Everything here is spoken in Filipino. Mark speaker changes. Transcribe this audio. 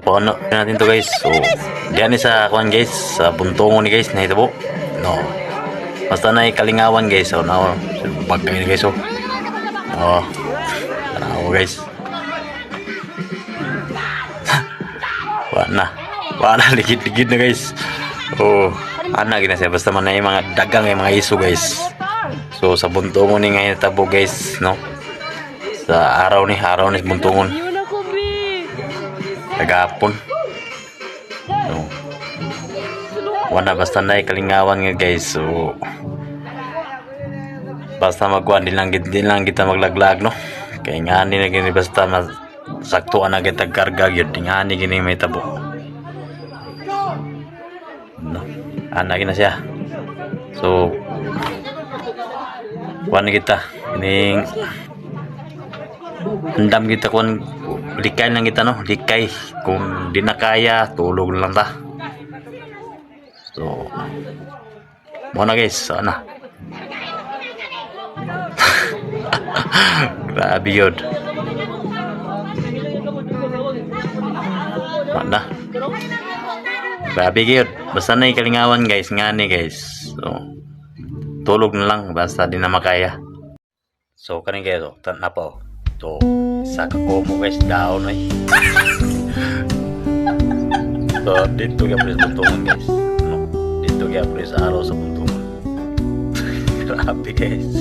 Speaker 1: paano natin to guys. So diyan ni sa kuan guys, sa buntongon ni guys na hitabo. No. Basta na kalingawan guys. So now bagay ni guys oh. Oh. Tanaw guys. Wala ligid-ligid na guys. Oh, ana gina siya basta man na yung mga dagang yung mga iso guys. So sa buntongon ni ngayon tabo guys, no. Sa araw ni buntongon. Tagapon. No. Wala basta na kalingawan nga guys. So basta magkuhan din lang kita maglaglag no. Kaya nga ni na gini basta saktuan na kita karga yun. Nga ni gini may tabo. No. Anak na siya. So kuhan kita. Ining andam kita kuhan likay lang kita no. Likay. Kung di na kaya tulog lang ta. So muna guys. Sana grabe yun. Wala. Grabe yun. Basta na ikalingawan guys. Nga ni guys. So tulog na lang. Basta di na makaya. So kanin kayo. Tanda po. So sa kakomo guys. Down eh. So dito kaya pwede buntungan guys. No? Dito kaya pwede sa araw sa buntungan. Grabe guys.